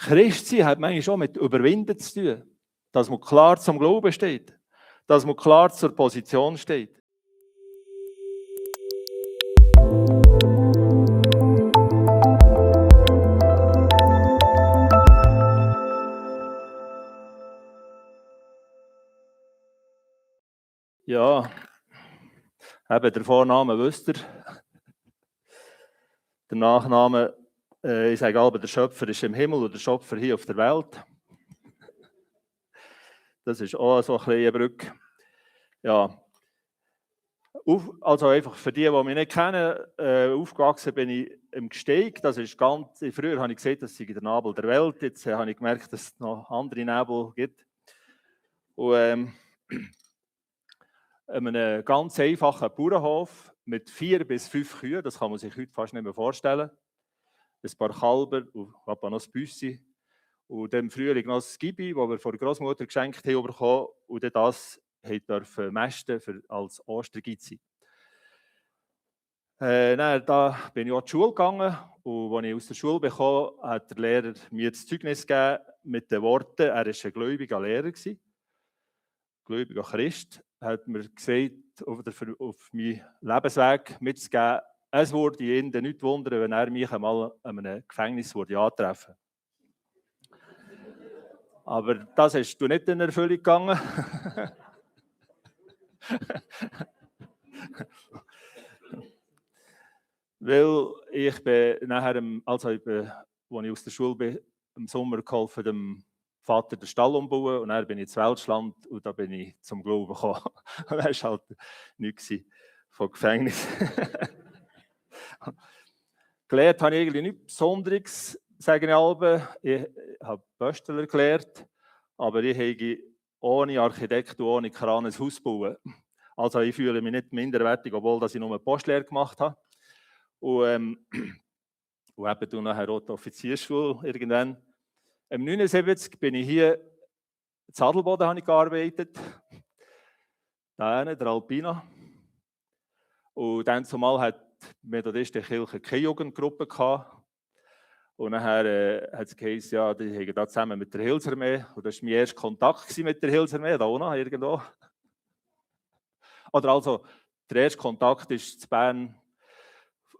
Christsein hat manchmal schon mit Überwinden zu tun, dass man klar zum Glauben steht, dass man klar zur Position steht. Ja, eben der Vorname wisst ihr. Der Nachname, ich sage aber, der Schöpfer ist im Himmel und der Schöpfer hier auf der Welt. Das ist auch so eine kleine Brücke. Ja. Also einfach für die mich nicht kennen, aufgewachsen bin ich im Gsteig. Das ist ganz, früher habe ich gesehen, das sei der Nabel der Welt. Jetzt habe ich gemerkt, dass es noch andere Nebel gibt. Und einem ganz einfachen Bauernhof mit 4 bis 5 Kühen, das kann man sich heute fast nicht mehr vorstellen. Ein paar Kälber und noch ein Büssi. Und dann Frühling noch das Gibi, das wir von der Großmutter geschenkt haben bekommen. Und dann das durfte mästen als Ostergizzi. Da bin ich auch zur Schule gegangen. Und als ich aus der Schule bekam, hat der Lehrer mir das Zeugnis gegeben mit den Worten, er war ein gläubiger Lehrer, gläubiger Christ, hat mir gesagt, auf meinen Lebensweg mitzugeben, es würde ihn nicht wundern, wenn er mich einmal an einem Gefängnis antreffen würde. Aber das ist nicht in Erfüllung gegangen. Weil ich bin nachher, als ich aus der Schule bin, im Sommer geholfen, dem Vater den Stall umbauen und dann bin ich ins Welschland und da bin ich zum Glauben gekommen. Und das war halt nichts vom Gefängnis. Gelernt habe ich eigentlich nichts Besonderes, sage ich alle. Ich habe Böstler gelernt, aber ich habe ohne Architekt und ohne Kran ein Haus bauen. Also ich fühle mich nicht minderwertig, obwohl ich nur eine Postlehre gemacht habe. Und eben nachher auch die Offiziersschule irgendwann. Im 1979 bin ich hier in Adelboden habe ich gearbeitet. Da der Alpina. Und dann zumal hat die Methodistenkirche keine Jugendgruppe gehabt. Und nachher hat es geheißen, ja, die haben da zusammen mit der Hilfsarmee. Und das war mein erster Kontakt mit der Hilfsarmee, da auch noch irgendwo. Oder also, der erste Kontakt ist zu Bern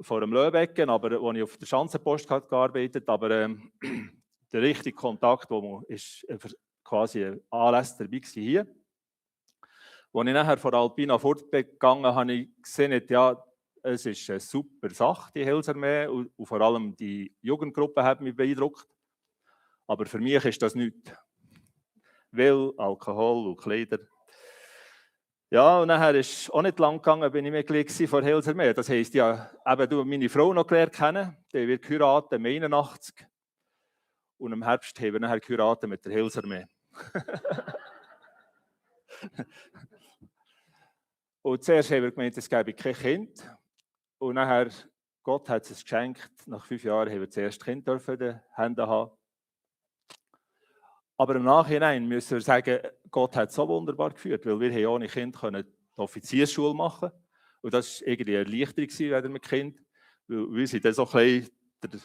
vor dem Löbecken, aber wo ich auf der Schanzenpost gearbeitet habe. Aber der richtige Kontakt, wo man ist quasi Anlass dabei war hier. Als ich nachher von Alpina fortgegangen habe ich gesehen, ja, es ist eine super Sache, die Hilfsarmee, und vor allem die Jugendgruppe hat mich beeindruckt. Aber für mich ist das nichts. Weil Alkohol und Kleider. Ja, und nachher ist auch nicht lang gegangen, bin ich Mitglied von der Hilfsarmee. Das heisst, ja, eben du meine Frau noch gelernt kennen, die wird heiraten im 81. Und im Herbst haben wir nachher geheiratet mit der Hilfsarmee. Und zuerst haben wir gemeint, es gäbe kein Kind. Und nachher, Gott hat es geschenkt. Nach 5 Jahren haben wir das erste Kind in den Händen haben. Aber im Nachhinein müssen wir sagen, Gott hat es so wunderbar geführt, weil wir ohne Kind die Offiziersschule machen konnten. Und das war irgendwie eine Erleichterung wieder mit Kind. Weil wir sind dann so ein bisschen der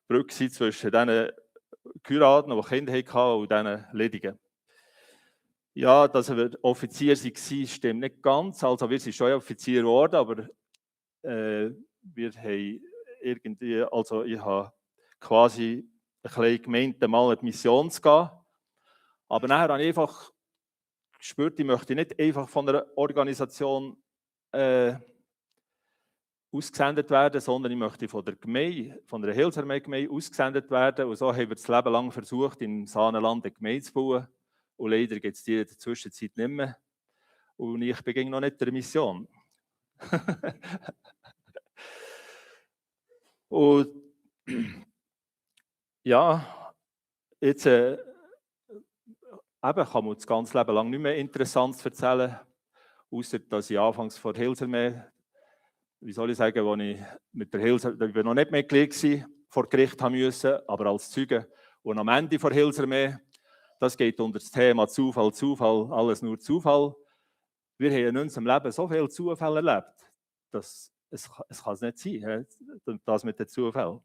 Brücke zwischen den Heiraten, die Kinder hatten, und diesen Ledigen. Ja, dass wir Offizier waren, stimmt nicht ganz. Also wir sind schon Offizier geworden, aber wir haben irgendwie, also ich habe quasi ein bisschen gemeint, mal in die Mission zu gehen. Aber nachher habe ich einfach gespürt, ich möchte nicht einfach von einer Organisation ausgesendet werden, sondern ich möchte von der Gemeinde, von einer Hilfsarmee-Gemeinde ausgesendet werden. Und so haben wir das Leben lang versucht, im Saanenland eine Gemeinde zu bauen. Und leider gibt es die in der Zwischenzeit nicht mehr. Und ich bin noch nicht der Mission. Und ja, jetzt eben kann man das ganze Leben lang nicht mehr Interessantes erzählen, außer dass ich anfangs vor der Hilfsarmee, wie soll ich sagen, als ich mit der Hilfsarmee, ich war noch nicht Mitglied vor Gericht haben müssen, aber als Zeuge. Und am Ende vor Hilfsarmee, das geht unter das Thema Zufall, Zufall, alles nur Zufall. Wir haben in unserem Leben so viele Zufälle erlebt, dass es kann es nicht sein, das mit den Zufällen.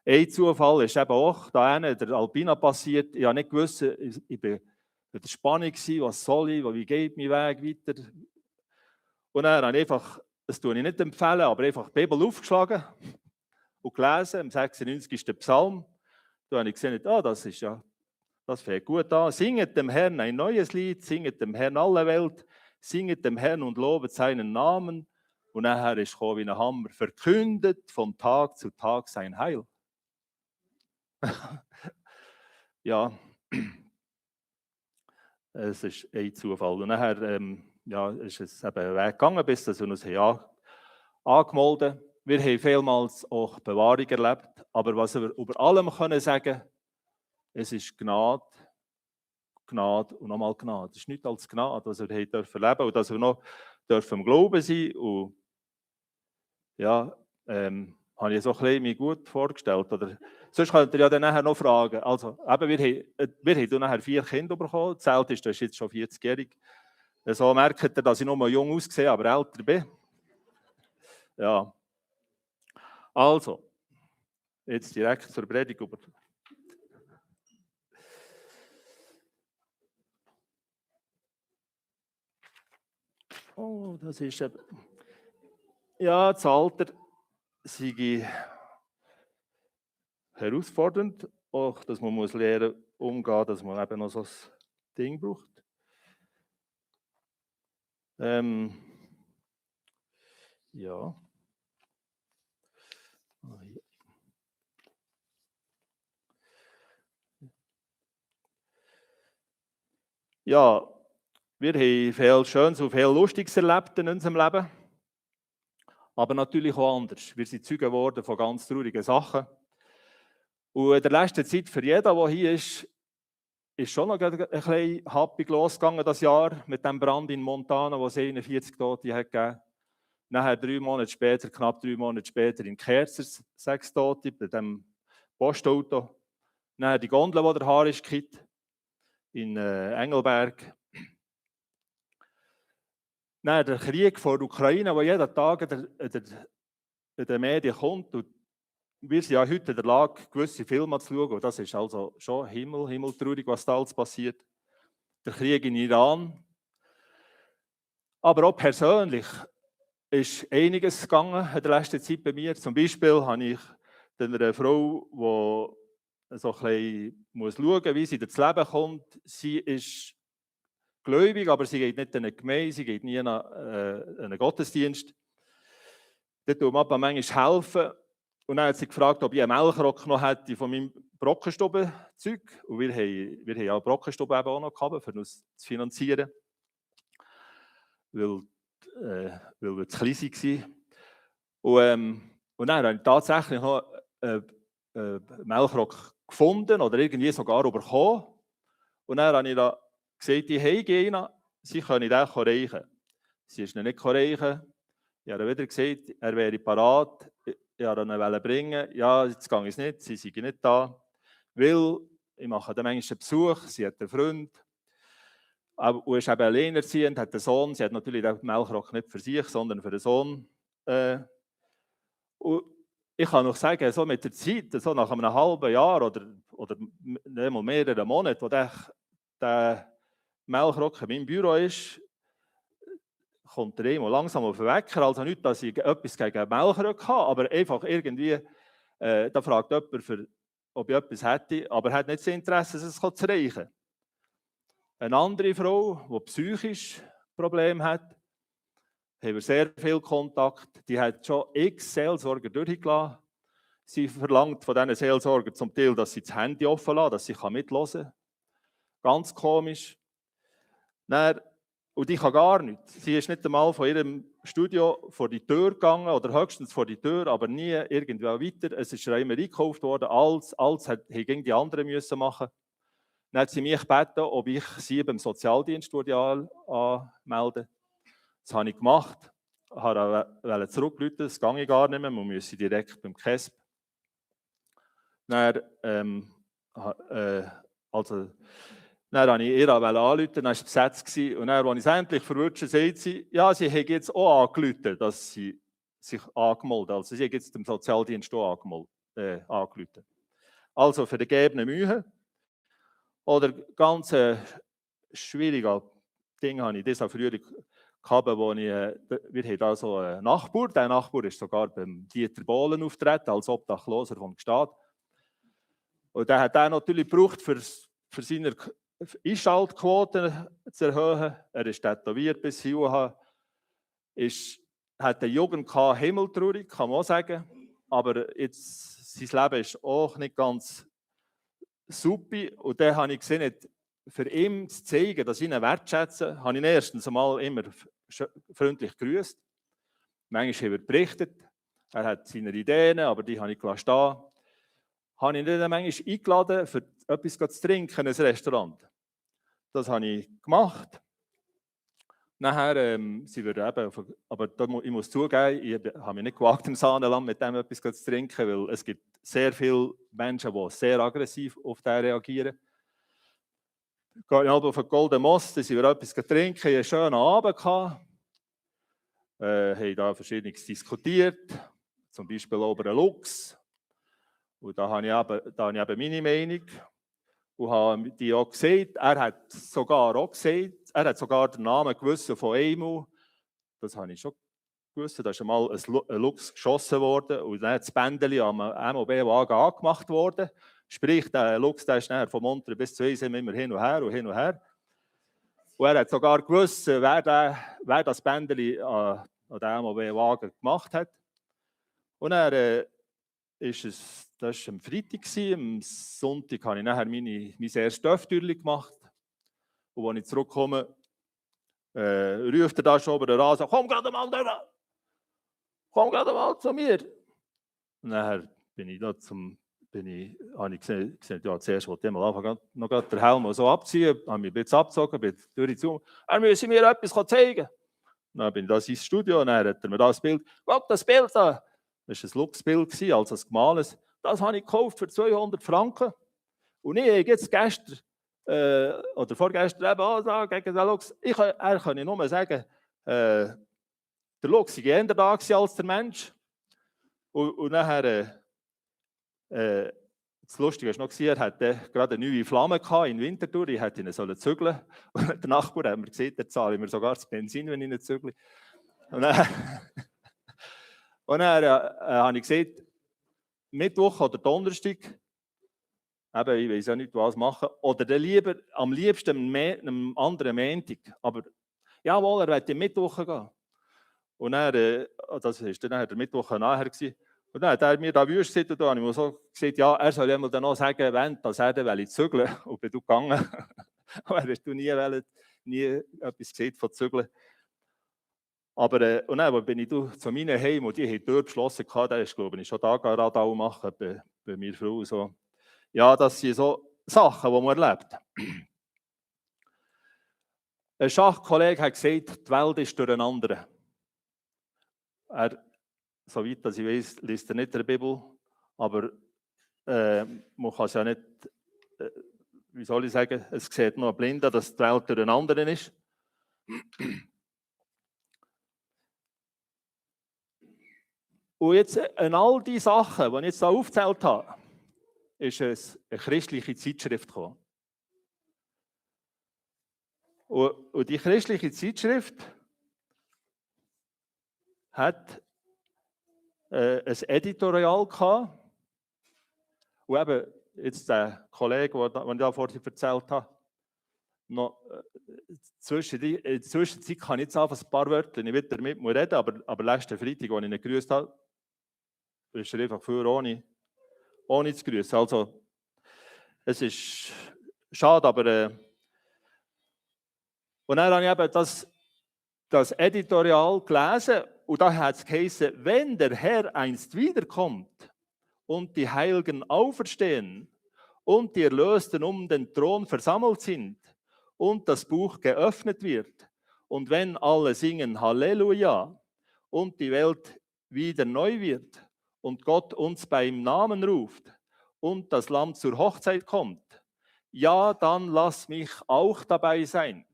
Ein Zufall ist eben auch da hinten, der Alpina passiert. Ich habe nicht gewusst, ich war in der Spannung, was soll ich, wie geht mein Weg weiter. Und dann habe ich einfach, das tue ich nicht empfehlen, aber einfach die Bibel aufgeschlagen und gelesen, im 96. Psalm. Da habe ich gesehen, das fängt gut an. Singet dem Herrn ein neues Lied, singet dem Herrn alle Welt, singet dem Herrn und lobet seinen Namen. Und nachher ist gekommen wie ein Hammer, verkündet von Tag zu Tag sein Heil. Ja, es ist ein Zufall. Und nachher ist es eben weggegangen, bis wir uns angemeldet haben. Wir haben vielmals auch Bewahrung erlebt, aber was wir über allem können sagen, es ist Gnade, Gnade und nochmal Gnade. Es ist nicht als Gnade, was wir erleben dürfen und dass wir noch dürfen im Glauben sein. Und ja, habe ich so ein bisschen mir gut vorgestellt. Oder sonst könnt ihr ja dann nachher noch fragen. Also, eben, wir haben nachher 4 Kinder bekommen. Das Älteste ist jetzt schon 40-jährig. So merkt ihr, dass ich noch mal jung aussehe, aber älter bin. Ja. Also, jetzt direkt zur Predigt über. Oh, das ist eben. Ja, das Alter sei herausfordernd, auch dass man muss lernen umgehen, dass man eben noch so ein Ding braucht. Ja. Ja, wir haben viel Schönes und viel Lustiges erlebt in unserem Leben, aber natürlich auch anders. Wir sind Zeugen geworden von ganz traurigen Sachen. Und in der letzten Zeit für jeden, der hier ist schon noch ein bisschen happig losgegangen das Jahr mit dem Brand in Montana, wo es 41 Tote hat gegeben. Nachher 3 Monate später, knapp 3 Monate später in Kerzers 6 Tote bei dem Postauto. Nachher die Gondel, die der Haar ist gekippt, in Engelberg. Dann der Krieg vor der Ukraine, der jeden Tag in den Medien kommt. Und wir sind ja heute in der Lage, gewisse Filme zu schauen. Und das ist also schon himmeltraurig, was da alles passiert. Der Krieg in Iran. Aber auch persönlich ist einiges gegangen in der letzten Zeit bei mir. Zum Beispiel habe ich einer Frau, die so ein bisschen muss schauen, wie sie ins Leben kommt. Sie ist gläubig, aber sie geht nicht in eine Gemeinde, sie geht nie in einen Gottesdienst. Dort tut man manchmal helfen. Und dann hat sie gefragt, ob ich einen Melkrock noch hätte von meinem Brockenstube-Zeug. Und wir haben ja Brockenstube eben auch noch gehabt, um uns zu finanzieren. Weil wir zu klein waren. Und dann habe ich tatsächlich noch einen Melkrock gefunden oder irgendwie sogar bekommen. Und dann habe ich da gesagt, hey Gina, sie können den reichen. Sie ist ihn nicht reichen. Ich habe wieder gesagt, er wäre parat. Ich wollte ihn bringen. Ja, jetzt gehe ich es nicht, sie sind nicht da. Weil ich mache den manchmal einen Besuch, sie hat einen Freund. Und ist eben alleinerziehend, hat einen Sohn. Sie hat natürlich den Melkrock nicht für sich, sondern für den Sohn. Und ich kann noch sagen, so mit der Zeit, so nach einem halben Jahr oder mehreren Monaten, wo der Melkrock in meinem Büro ist, kommt er immer langsam auf den Wecker. Also nicht, dass ich etwas gegen Melkröcke habe, aber einfach irgendwie, da fragt jemand, ob ich etwas hätte, aber er hat nicht das Interesse, es zu reichen. Eine andere Frau, die psychisch Probleme hat, haben wir sehr viel Kontakt. Die hat schon x Seelsorger durchgelassen. Sie verlangt von diesen Seelsorgern zum Teil, dass sie das Handy offen lassen, dass sie mithören kann. Ganz komisch. Und ich kann gar nichts. Sie ist nicht einmal von ihrem Studio vor die Tür gegangen oder höchstens vor die Tür, aber nie irgendwie weiter. Es ist immer eingekauft worden. Alles gegen die anderen müssen machen. Dann hat sie mich gebeten, ob ich sie beim Sozialdienst anmelden. Das habe ich gemacht. Ich wollte zurückrufen, das ging gar nicht mehr. Man müsse direkt beim KESB. Dann habe ich ihr anrufen, dann war es besetzt. Und dann, als ich es endlich verwünsche, sagt sie, ja, sie hat jetzt auch angerufen, dass sie sich angemeldet. Also sie hat jetzt dem Sozialdienst auch angemeldet. angerufen. Also für die gegebene Mühe. Oder ganz schwieriges Ding habe ich das auch früher gehabt, wo wir haben da so einen Nachbar, der Nachbar ist sogar beim Dieter Bohlen auftreten, als Obdachloser vom Staat. Und der hat er natürlich gebraucht, für seine Einschaltquoten zu erhöhen. Er ist tätowiert bis hier, hat eine Jugend gehabt, himmeltraurig, kann man auch sagen. Aber jetzt, sein Leben ist auch nicht ganz super. Und dann habe ich gesehen, für ihn zu zeigen, dass ich ihn wertschätze, habe ich ihn erstens einmal immer freundlich gegrüßt. Manchmal haben wir berichtet, er hat seine Ideen, aber die habe ich stehen. Habe ich ihn dann manchmal eingeladen, für etwas zu trinken in ein Restaurant. Das habe ich gemacht. Nachher sind wir eben, aber ich muss zugeben, ich habe mich nicht gewagt, im Saanenland mit dem etwas zu trinken, weil es gibt sehr viele Menschen, die sehr aggressiv auf den reagieren. Ich gehe auf den Golden Moss, da sind wir etwas trinken, einen schönen Abend gehabt. Haben da Verschiedenes diskutiert, zum Beispiel über einen Luchs. Und da habe ich eben meine Meinung. Und habe die auch gesagt, er hat sogar den Namen gewusst von Emu. Das habe ich schon gewusst. Da ist einmal ein Luchs geschossen worden und dann ist das Bändeli am MOB-Wagen angemacht worden. Sprich, der Luchs der ist nachher von Montre bis zu Eisem immer hin und her und hin und her. Und er hat sogar gewusst, wer das Bändeli an dem MOB-Wagen gemacht hat. Und er das war am Freitag, am Sonntag habe ich nachher mein erstes Dörftürchen gemacht. Und als ich zurückkomme, ruft er da schon über den Rasen, komm gerade mal da, komm gerade mal zu mir. Und nachher habe ich gesehen, ja, zuerst wollte ich mal anfangen, noch den Helm so abziehen, habe mich ein bisschen abgezogen, bin durchgezogen. Er müsse mir etwas zeigen. Dann bin ich da ins Studio und dann hat er mir das Bild, guck, das Bild da. Das war ein Luchsbild, also ein gemahlenes. Das habe ich gekauft für 200 Franken. Und ich habe jetzt gestern oder vorgestern eben auch gegen den Luchs, er kann nur sagen, der Luchs war eher da als der Mensch. Und nachher, das Lustige war noch, er hatte gerade eine neue Flamme in Winterthur, ich hätte ihn zügeln sollen. Und der Nachbar hat mir gesagt, der zahle ich mir sogar das Benzin, wenn ich ihn zügle. Und dann habe ich gesagt, Mittwoch oder Donnerstag, eben, ich weiß ja nicht, was machen, oder dann am liebsten einem anderen Montag. Aber jawohl, er wollte Mittwoch gehen. Und dann, das war dann der Mittwoch nachher gewesen. Und dann hat er mir da wüst gesagt, und da habe ich mir so gesagt, ja, er soll einmal dann noch sagen, wenn, dass er dann zügeln. Und bin du gegangen. Aber er hat nie etwas gesehen von zügeln. Aber und dann bin ich zu meinen Heim und die haben dort beschlossen, der ist, glaube ich, schon da Radau machen bei meiner Frau. So. Ja, das sind so Sachen, die man erlebt. Ein Schachkollege hat gesagt, die Welt ist durcheinander. Soweit ich weiß, liest er nicht in der Bibel, aber man kann es ja nicht, wie soll ich sagen, es sieht nur ein Blinder, dass die Welt durcheinander ist. Und jetzt an all die Sachen, die ich jetzt hier aufgezählt habe, ist eine christliche Zeitschrift gekommen. Und die christliche Zeitschrift hat ein Editorial gehabt. Und eben jetzt der Kollege, den ich da vorhin erzählt habe, noch, in der Zwischenzeit kann ich jetzt einfach ein paar Wörter nicht wieder mit mir reden, aber letzten Freitag, als ich ihn gegrüßt habe, ist er einfach für ohne zu grüßen. Also, es ist schade, aber und dann habe ich eben das Editorial gelesen und da hat es geheißen, wenn der Herr einst wiederkommt und die Heiligen auferstehen und die Erlösten um den Thron versammelt sind und das Buch geöffnet wird und wenn alle singen Halleluja und die Welt wieder neu wird und Gott uns beim Namen ruft und das Lamm zur Hochzeit kommt, ja, dann lass mich auch dabei sein.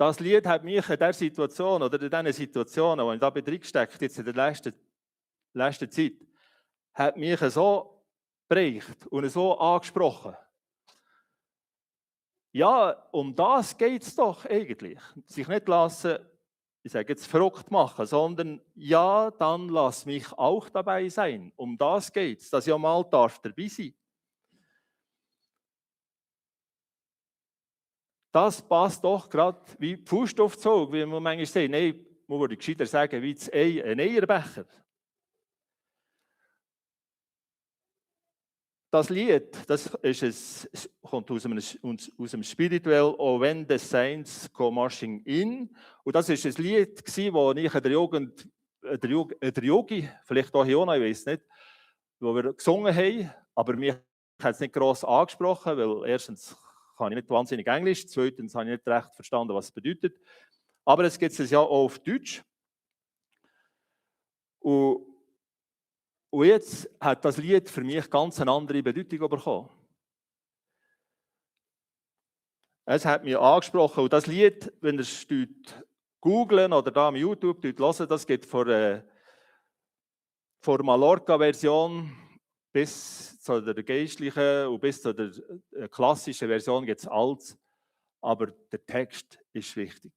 Das Lied hat mich in der Situation oder in diesen Situationen, die ich da reingesteckt jetzt in der letzten Zeit, hat mich so geprägt und so angesprochen. Ja, um das geht es doch eigentlich. Sich nicht lassen, ich sage jetzt verrückt machen, sondern ja, dann lass mich auch dabei sein. Um das geht es, dass ich mal dabei sein. Das passt doch gerade wie Pfust auf Zug, wie man manchmal sagt. Nein, man würde gescheiter sagen, wie ein Eierbecher. Das Lied, kommt aus dem Spirituell «Oh when the saints go marching in». Und das war ein Lied, das ich in der Jugend, der Yogi, vielleicht auch hier auch noch, ich weiß nicht, wo wir gesungen haben, aber mich hat es nicht gross angesprochen, weil erstens kann ich nicht wahnsinnig Englisch, zweitens habe ich nicht recht verstanden, was es bedeutet. Aber es gibt es ja auch auf Deutsch. Und jetzt hat das Lied für mich ganz eine andere Bedeutung bekommen. Es hat mich angesprochen. Und das Lied, wenn ihr es googlen oder da am YouTube hören, das geht von der Mallorca-Version bis zu der geistlichen und bis zu der klassischen Version gibt es alles. Aber der Text ist wichtig.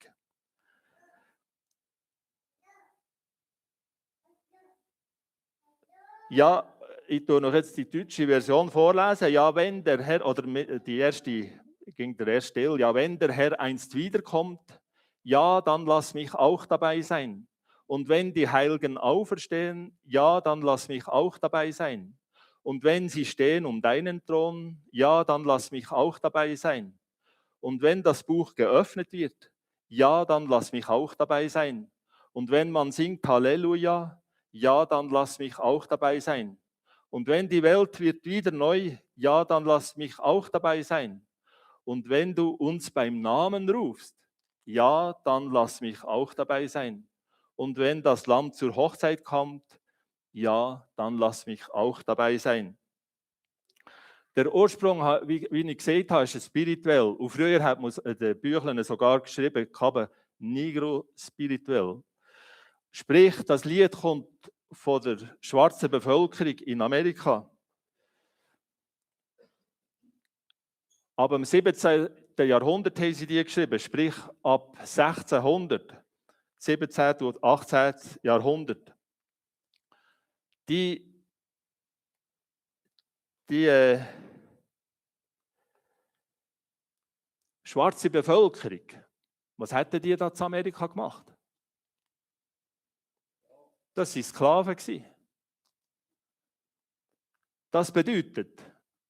Ja, ich tue noch jetzt die deutsche Version vorlesen. Ja, wenn der Herr, oder die erste, ging der erste Teil, ja, wenn der Herr einst wiederkommt, ja, dann lass mich auch dabei sein. Und wenn die Heiligen auferstehen, ja, dann lass mich auch dabei sein. Und wenn sie stehen um deinen Thron, ja, dann lass mich auch dabei sein. Und wenn das Buch geöffnet wird, ja, dann lass mich auch dabei sein. Und wenn man singt Halleluja, ja, dann lass mich auch dabei sein. Und wenn die Welt wird wieder neu, ja, dann lass mich auch dabei sein. Und wenn du uns beim Namen rufst, ja, dann lass mich auch dabei sein. Und wenn das Lamm zur Hochzeit kommt, ja, dann lass mich auch dabei sein. Der Ursprung, wie ich gesagt habe, ist spirituell. Und früher hat man in den Büchern sogar geschrieben, Negro spirituell. Sprich, das Lied kommt von der schwarzen Bevölkerung in Amerika. Aber im 17. Jahrhundert haben sie die geschrieben, sprich ab 1600, 17. und 18. Jahrhundert. Die schwarze Bevölkerung, was hätten die da zu Amerika gemacht? Das waren Sklaven. Das bedeutet,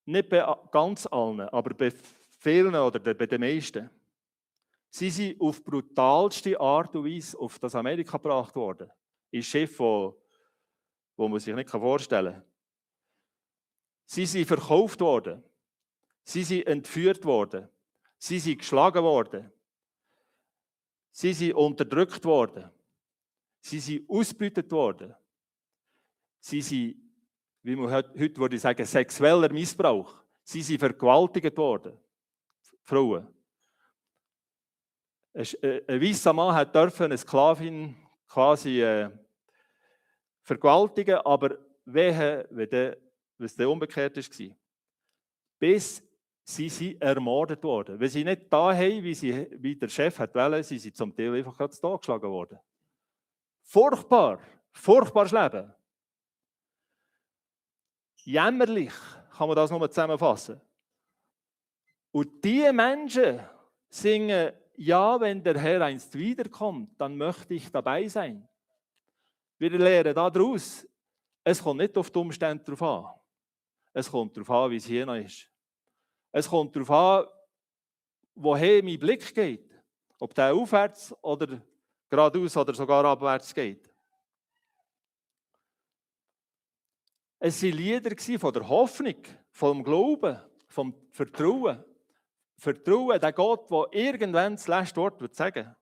nicht bei ganz allen, aber bei vielen oder bei den meisten, sie sind auf brutalste Art und Weise auf das Amerika gebracht worden. Ein Schiff, wo man sich nicht vorstellen kann. Sie sind verkauft worden. Sie sind entführt worden. Sie sind geschlagen worden. Sie sind unterdrückt worden. Sie sind ausgebeutet worden. Sie sind, wie man heute würde sagen, sexueller Missbrauch. Sie sind vergewaltigt worden. Frauen. Ein weißer Mann durfte eine Sklavin quasi vergewaltigen, aber wenn es dann umgekehrt war. Bis sie ermordet wurden. Wenn sie nicht da haben, wie der Chef wollte, sind sie zum Teil einfach gerade totgeschlagen worden. Furchtbar, furchtbares Leben. Jämmerlich kann man das nur zusammenfassen. Und diese Menschen singen, ja, wenn der Herr einst wiederkommt, dann möchte ich dabei sein. Wir lernen daraus, es kommt nicht auf die Umstände drauf an. Es kommt darauf an, wie es hier noch ist. Es kommt darauf an, woher mein Blick geht. Ob der aufwärts oder geradeaus oder sogar abwärts geht. Es waren Lieder von der Hoffnung, vom Glauben, vom Vertrauen. Vertrauen, der Gott, der irgendwann das letzte Wort wird sagen.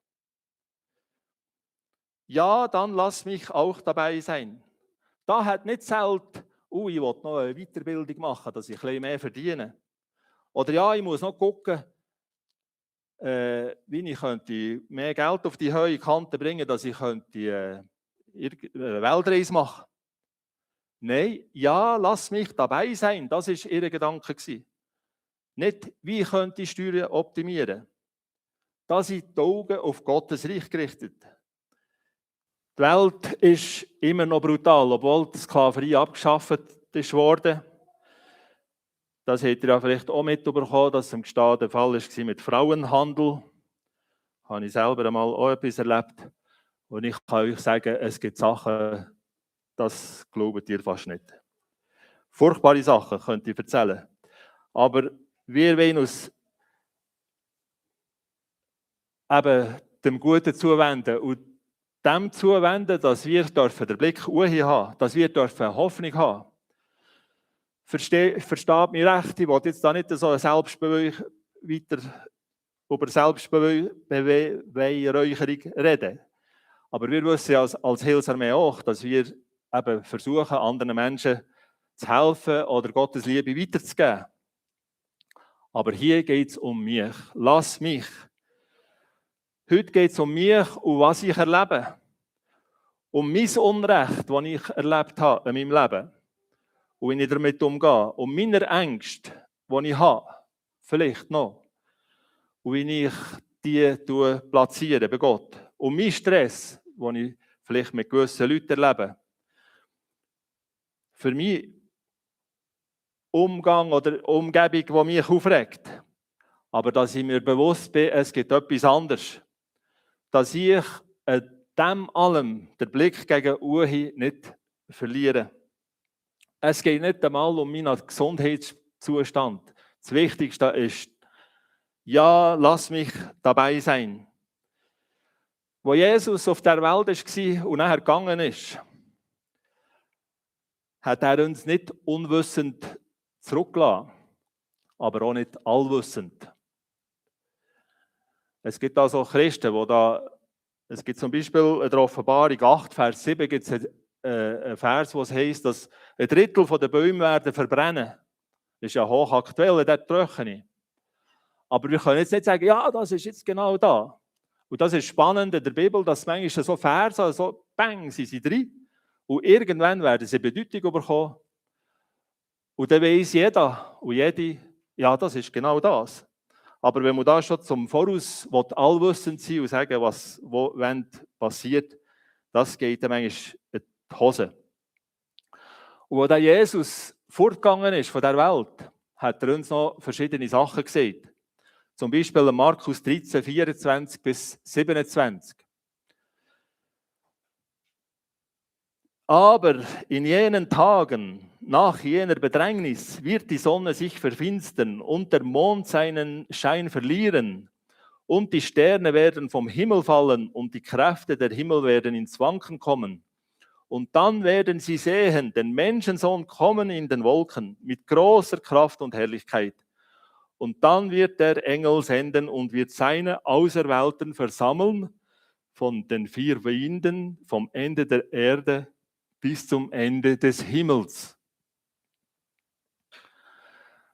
Ja, dann lass mich auch dabei sein. Da hat nicht zählt, ich will noch eine Weiterbildung machen, dass ich ein bisschen mehr verdiene. Oder ja, ich muss noch gucken, wie ich könnte mehr Geld auf die hohe Kante bringen, dass ich könnte eine Weltreise machen. Nein, ja, lass mich dabei sein. Das war ihr Gedanke. Nicht, wie könnte ich Steuern optimieren. Da sind die Augen auf Gottes Reich gerichtet. Die Welt ist immer noch brutal, obwohl die Sklaverei abgeschafft ist worden. Das habt ihr ja vielleicht auch mitbekommen, dass im Gestade der Fall war mit Frauenhandel. Da habe ich selber einmal auch etwas erlebt. Und ich kann euch sagen, es gibt Sachen, das glaubt ihr fast nicht. Furchtbare Sachen könnt ihr erzählen. Aber wir wollen uns eben dem Guten zuwenden und dem zuwenden, dass wir den Blick uhi haben, dass wir Hoffnung haben. Versteht mich recht, ich will jetzt da nicht so weiter über Selbstbeweihräucherung reden. Aber wir wissen ja als Hilfsarmee auch, dass wir eben versuchen, anderen Menschen zu helfen oder Gottes Liebe weiterzugeben. Aber hier geht es um mich. Lass mich. Heute geht es um mich und was ich erlebe. Um mein Unrecht, das ich erlebt habe in meinem Leben. Und wie ich damit umgehe. Um meine Ängste, die ich habe. Vielleicht noch. Und wie ich die platziere bei Gott. Um meinen Stress, den ich vielleicht mit gewissen Leuten erlebe. Für mich Umgang oder Umgebung, die mich aufregt. Aber dass ich mir bewusst bin, es gibt etwas anderes. Dass ich dem allem den Blick gegen Uhi nicht verliere. Es geht nicht einmal um meinen Gesundheitszustand. Das Wichtigste ist, ja, lass mich dabei sein. Wo Jesus auf der Welt war und nachher gegangen ist, hat er uns nicht unwissend zurückgelassen, aber auch nicht allwissend. Es gibt also Christen, es gibt zum Beispiel in der Offenbarung 8, Vers 7, gibt es einen Vers, wo es heisst, dass 1/3 der Bäume werden verbrennen. Das ist ja hochaktuell, der Tröchene. Aber wir können jetzt nicht sagen, ja, das ist jetzt genau da. Und das ist spannend in der Bibel, dass manchmal so Verse, so bang, sind sie drin. Und irgendwann werden sie Bedeutung bekommen. Und dann weiss jeder und jede, ja, das ist genau das. Aber wenn man da schon zum Voraus allwissend sein und sagen, was wenn passiert, das geht dann manchmal in die Hose. Und als Jesus fortgegangen ist von der Welt, hat er uns noch verschiedene Sachen gesagt. Zum Beispiel in Markus 13, 24 bis 27. Aber in jenen Tagen, nach jener Bedrängnis, wird die Sonne sich verfinstern und der Mond seinen Schein verlieren und die Sterne werden vom Himmel fallen und die Kräfte der Himmel werden ins Wanken kommen. Und dann werden sie sehen, den Menschensohn kommen in den Wolken mit großer Kraft und Herrlichkeit. Und dann wird der Engel senden und wird seine Auserwählten versammeln von den 4 Winden, vom Ende der Erde bis zum Ende des Himmels.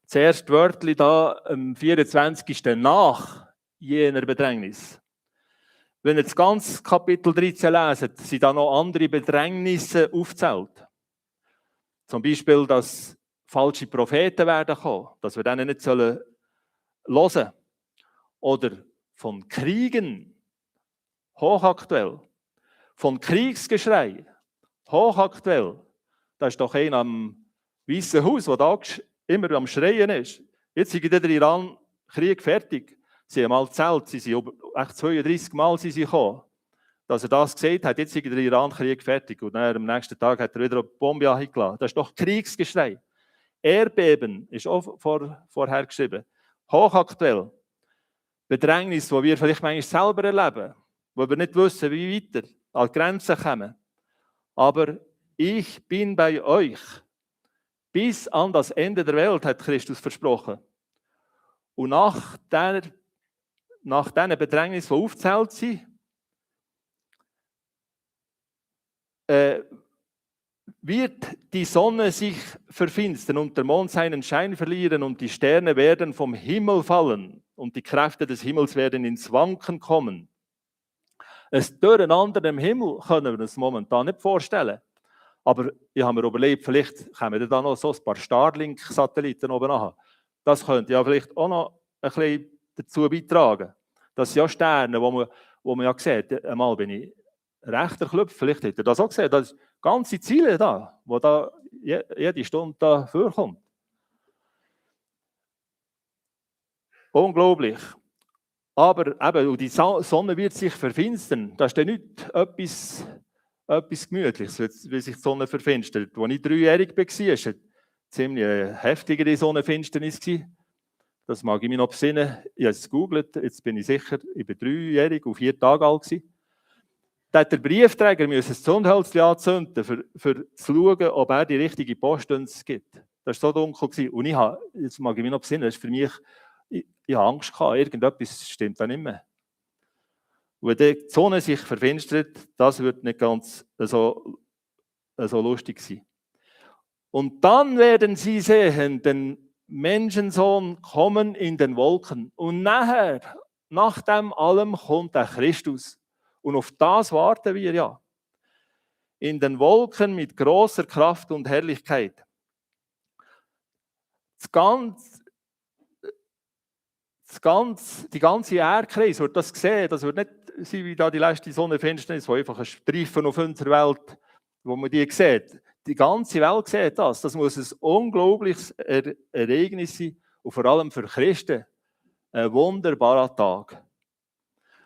Zuerst Wörtli da, am 24. nach jener Bedrängnis. Wenn ihr das ganze Kapitel 13 leset, sind da noch andere Bedrängnisse aufgezählt. Zum Beispiel, dass falsche Propheten werden kommen, dass wir denen nicht hören sollen. Oder von Kriegen, hochaktuell. Von Kriegsgeschrei, hochaktuell. Da ist doch einer am Weißen Haus, der da immer am Schreien ist. Jetzt ist der Iran-Krieg fertig. Sie haben mal gezählt, sie sind echt 32 Mal gekommen. Dass er das gesagt hat, jetzt ist der Iran-Krieg fertig. Und dann am nächsten Tag hat er wieder eine Bombe eingeladen. Das ist doch Kriegsgeschrei. Erdbeben ist auch vorher geschrieben. Hochaktuell. Bedrängnis, die wir vielleicht manchmal selber erleben, wo wir nicht wissen, wie weiter an die Grenzen kommen. Aber ich bin bei euch. Bis an das Ende der Welt, hat Christus versprochen. Und nach diesen Bedrängnissen, die aufgezählt sind, wird die Sonne sich verfinstern und der Mond seinen Schein verlieren und die Sterne werden vom Himmel fallen und die Kräfte des Himmels werden ins Wanken kommen. Ein Durcheinander im Himmel können wir uns momentan nicht vorstellen. Aber ich habe mir überlegt, vielleicht kommen da noch so ein paar Starlink-Satelliten oben nach. Das könnte ja vielleicht auch noch ein bisschen dazu beitragen. Das sind ja Sterne, wo man ja sieht. Einmal bin ich recht erklüpft, vielleicht hat er das auch gesehen. Das sind ganze Ziele da, wo da jede Stunde da vorkommt. Unglaublich. Aber eben, die Sonne wird sich verfinstern. Das ist dann nicht etwas Gemütliches, wie sich die Sonne verfinstert. Als ich 3-jährig war, war es eine ziemlich heftigere Sonnenfinsternis. Das mag ich mich noch besinnen. Ich habe es gegoogelt, jetzt bin ich sicher, ich bin 3-jährig und 4 Tage alt gewesen. Da hat der Briefträger das Zündhölzchen anzünden, für zu schauen, ob er die richtige Post uns gibt. Das war so dunkel. Und jetzt mag ich mich noch besinnen, das ist für mich, ich habe Angst gehabt, irgendetwas stimmt da nicht mehr. Wenn die Sonne sich verfinstert, das wird nicht ganz so lustig sein. Und dann werden sie sehen, den Menschensohn kommen in den Wolken. Und nachher, nach dem allem, kommt der Christus. Und auf das warten wir ja. In den Wolken mit großer Kraft und Herrlichkeit. Die ganze Erdkreis wird das sehen. Das wird nicht sein wie da die letzte Sonnenfinsternis, wo einfach ein Streifen auf unserer Welt, wo man die sieht. Die ganze Welt sieht das. Das muss ein unglaubliches Ereignis sein und vor allem für Christen ein wunderbarer Tag.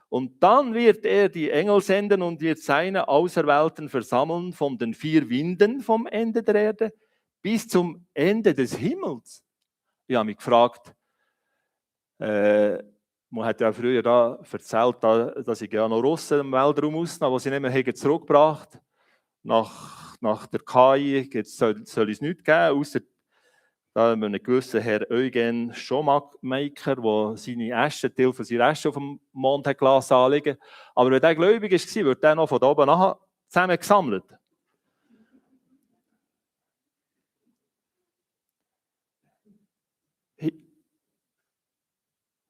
Und dann wird er die Engel senden und wird seine Auserwählten versammeln von den 4 Winden vom Ende der Erde bis zum Ende des Himmels. Ich habe mich gefragt, man hat ja früher da erzählt, dass ich ja noch Russen im Weltraum ausnahm, die sie nicht mehr zurückgebracht haben. Nach der KI soll es nichts geben, außer da haben wir einen gewissen Herr Eugen Schomaker, der seine Asche, Teil von seiner Asche auf dem Mond hat anlegen. Aber wenn der gläubig war, wird der noch von da oben nachher zusammengesammelt.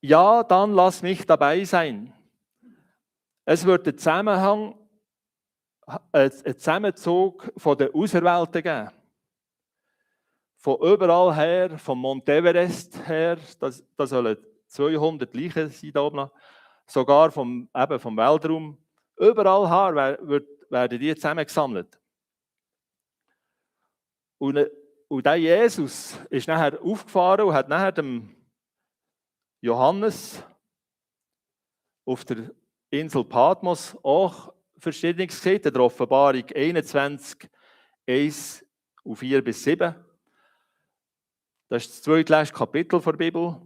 Ja, dann lass mich dabei sein. Es wird einen Zusammenhang, einen Zusammenzug von den Auserwählten geben. Von überall her, vom Mount Everest her, da sollen 200 Leichen sein da oben, sogar vom Weltraum. Überall her werden die zusammengesammelt. Und der Jesus ist nachher aufgefahren und hat nachher dem Johannes auf der Insel Patmos auch Verschiedenes gesehen, in der Offenbarung 21, 1-4-7. Das ist das zweitletzte Kapitel der Bibel.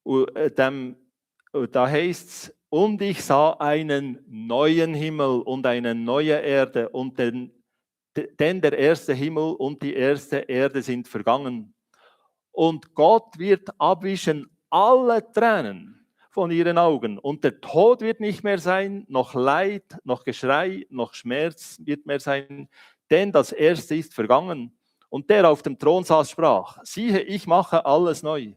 Und da heißt es, und ich sah einen neuen Himmel und eine neue Erde, und denn der erste Himmel und die erste Erde sind vergangen. Und Gott wird abwischen alle Tränen von ihren Augen. Und der Tod wird nicht mehr sein, noch Leid, noch Geschrei, noch Schmerz wird mehr sein, denn das Erste ist vergangen. Und der auf dem Thron saß, sprach, siehe, ich mache alles neu.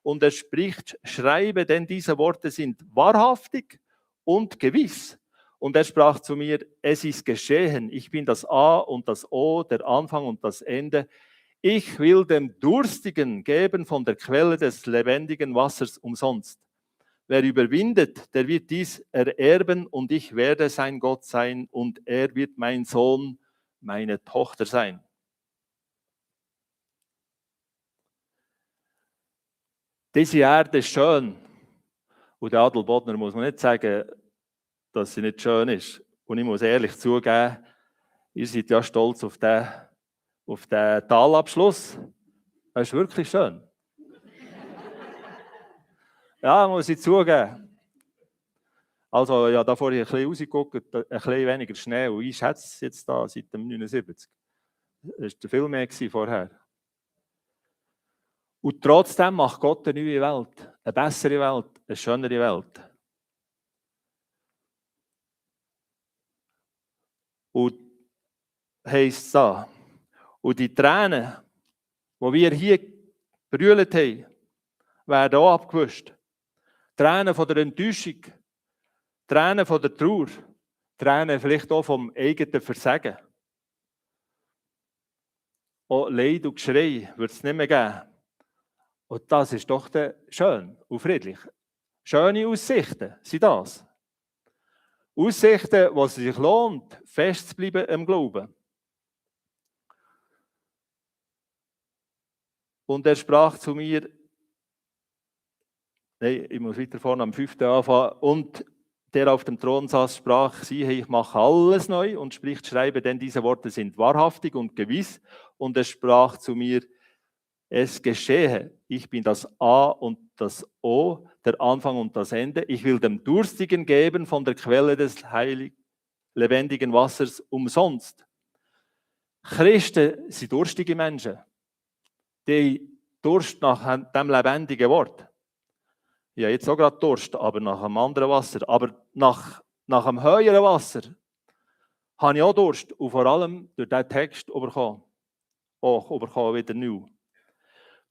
Und er spricht, schreibe, denn diese Worte sind wahrhaftig und gewiss. Und er sprach zu mir, es ist geschehen, ich bin das A und das O, der Anfang und das Ende. Ich will dem Durstigen geben von der Quelle des lebendigen Wassers umsonst. Wer überwindet, der wird dies ererben und ich werde sein Gott sein und er wird mein Sohn, meine Tochter sein. Diese Erde ist schön. Und der Adelbodner muss man nicht sagen, dass sie nicht schön ist. Und ich muss ehrlich zugeben, ihr seid ja stolz auf den Talabschluss. Das ist wirklich schön. Ja, muss ich zugeben. Also, ja, da vorher ein bisschen rausgeguckt, ein bisschen weniger Schnee. Und ich schätze es jetzt da seit dem 79. Das war viel mehr vorher. Und trotzdem macht Gott eine neue Welt, eine bessere Welt, eine schönere Welt. Und heisst es da, und die Tränen, die wir hier berührt haben, werden auch abgewischt. Tränen von der Enttäuschung, Tränen von der Trauer, Tränen vielleicht auch vom eigenen Versagen. Auch Leid und Geschrei wird es nicht mehr geben. Und das ist doch schön und friedlich. Schöne Aussichten sind das. Aussichten, wo es sich lohnt, festzubleiben im Glauben. Und er sprach zu mir, nein, ich muss weiter vorne am 5. anfangen, und der auf dem Thron saß, sprach, siehe, ich mache alles neu, und spricht, schreibe, denn diese Worte sind wahrhaftig und gewiss. Und er sprach zu mir, es geschehe, ich bin das A und das O, der Anfang und das Ende. Ich will dem Durstigen geben von der Quelle des lebendigen Wassers umsonst. Christen sind durstige Menschen, die Durst nach dem lebendigen Wort. Ja, jetzt auch gerade Durst, aber nach einem anderen Wasser. Aber nach einem höheren Wasser habe ich auch Durst und vor allem durch diesen Text bekommen. Auch bekommen wieder neu.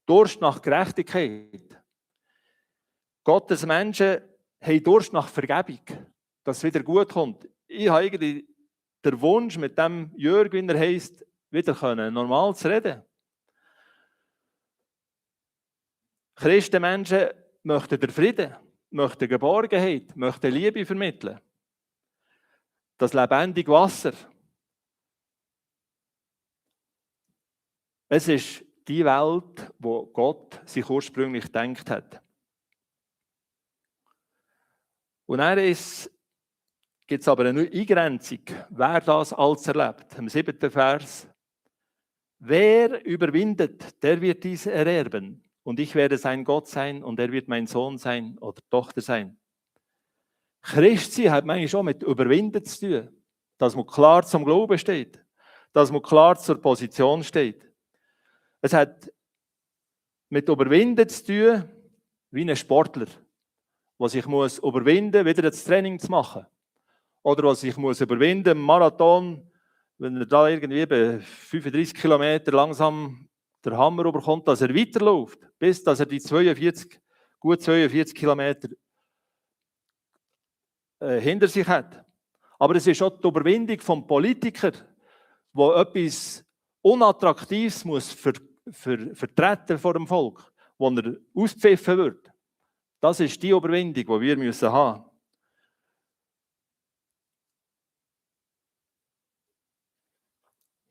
Durst nach Gerechtigkeit. Gottes Menschen haben Durst nach Vergebung, dass es wieder gut kommt. Ich habe eigentlich den Wunsch, mit dem Jörg, wie er heisst, wieder normal zu reden. Christenmenschen möchten den Frieden, möchten Geborgenheit, möchten Liebe vermitteln. Das lebendige Wasser. Es ist die Welt, wo Gott sich ursprünglich gedacht hat. Und dann gibt es aber eine Eingrenzung, wer das alles erlebt. Im 7. Vers. Wer überwindet, der wird dies ererben. Und ich werde sein Gott sein und er wird mein Sohn sein oder Tochter sein. Christsein hat manchmal schon mit Überwinden zu tun. Dass man klar zum Glauben steht. Dass man klar zur Position steht. Es hat mit Überwinden zu tun, wie ein Sportler, der sich muss überwinden muss, wieder das Training zu machen. Oder der sich muss überwinden im Marathon, wenn er da irgendwie bei 35 Kilometer langsam den Hammer überkommt, dass er weiterläuft, bis dass er die gut 42 Kilometer hinter sich hat. Aber es ist auch die Überwindung vom Politiker, der etwas Unattraktives muss vertreten vor dem Volk, wo er auspfiffen wird. Das ist die Überwindung, die wir haben müssen.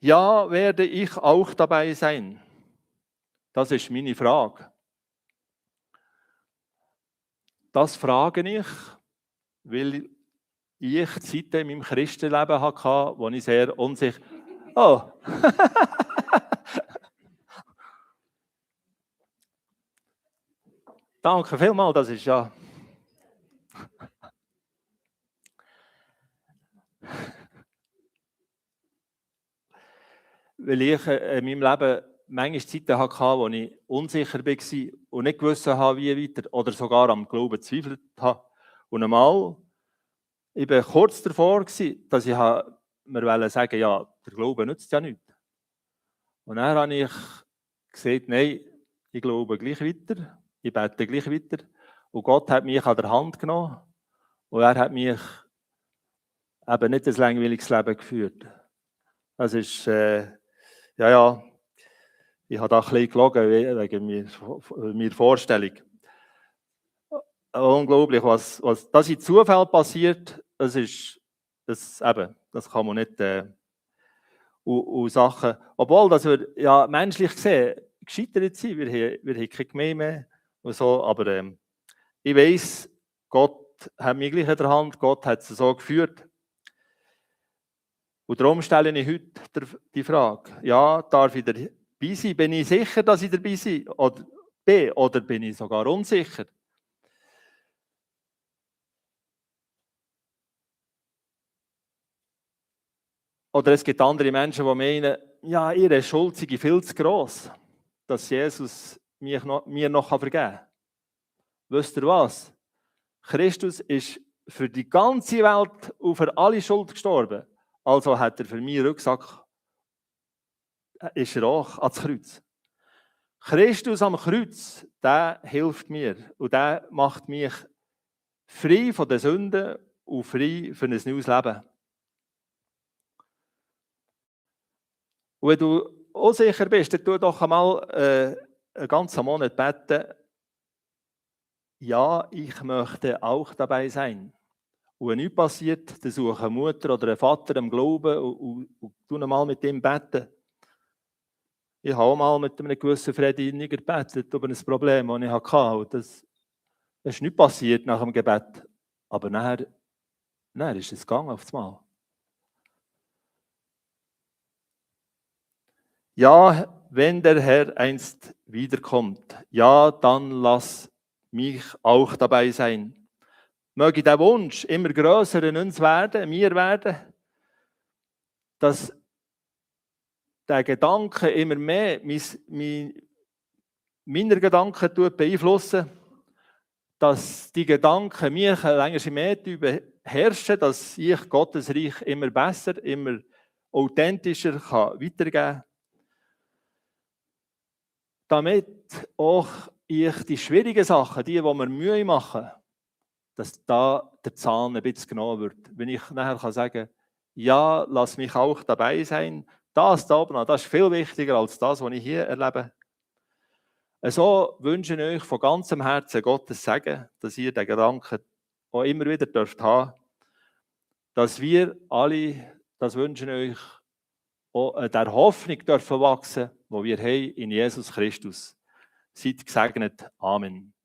Ja, werde ich auch dabei sein? Das ist meine Frage. Das frage ich, weil ich Zeiten in meinem Christenleben hatte, wo ich sehr unsicher... Oh! Danke vielmals, das ist ja... Weil ich in meinem Leben manchmal Zeiten hatte, wo ich unsicher war und nicht gewusst habe, wie weiter, oder sogar am Glauben zweifelt habe. Und einmal, ich war kurz davor, dass ich mir sagen, ja, der Glaube nützt ja nichts. Und dann habe ich gesagt, nein, ich glaube gleich weiter, ich bete gleich weiter. Und Gott hat mich an der Hand genommen und er hat mich eben nicht ein langweiliges Leben geführt. Das ist, ich habe da ein bisschen gelogen wegen meiner Vorstellung. Unglaublich, was das in Zufall passiert, das kann man nicht... Und Sachen, obwohl dass wir ja menschlich gesehen gescheitert sind, wir haben keine Gemeinde mehr und so, aber ich weiss, Gott hat mich gleich in der Hand, Gott hat es so geführt. Und darum stelle ich heute die Frage, ja, darf ich dabei sein? Bin ich sicher, dass ich dabei bin? Oder bin ich sogar unsicher? Oder es gibt andere Menschen, die meinen, ja, ihre Schuld sei viel zu gross, dass Jesus mir noch vergeben kann. Wisst ihr was? Christus ist für die ganze Welt und für alle Schuld gestorben. Also hat er für mich Rucksack, ist er auch ans Kreuz. Christus am Kreuz, der hilft mir und der macht mich frei von den Sünden und frei für ein neues Leben. Und wenn du unsicher bist, dann tu doch einmal einen ganzen Monat beten, ja, ich möchte auch dabei sein. Und wenn nichts passiert, dann suche eine Mutter oder einen Vater im Glauben und tu einmal mit ihm beten. Ich habe auch mal mit einem gewissen Freddy Niger gebetet über ein Problem, das ich hatte. Und das ist nicht passiert nach dem Gebet. Aber nachher ist es gegangen auf das Mal. Ja, wenn der Herr einst wiederkommt, ja, dann lass mich auch dabei sein. Möge der Wunsch immer grösser in uns werden, mir werden, dass der Gedanke immer mehr meine Gedanken beeinflussen, dass die Gedanken mich länger mehr beherrschen, dass ich Gottes Reich immer besser, immer authentischer weitergeben kann. Damit auch ich die schwierigen Sachen, die mir Mühe machen, dass da der Zahn ein bisschen genommen wird. Wenn ich nachher sagen kann, ja, lass mich auch dabei sein, das da oben, das ist viel wichtiger als das, was ich hier erlebe. So wünsche ich euch von ganzem Herzen Gottes Segen, dass ihr den Gedanken auch immer wieder dürft haben, dass wir alle, das wünschen euch, auch der Hoffnung dürfen wachsen, die wir haben in Jesus Christus. Seid gesegnet. Amen.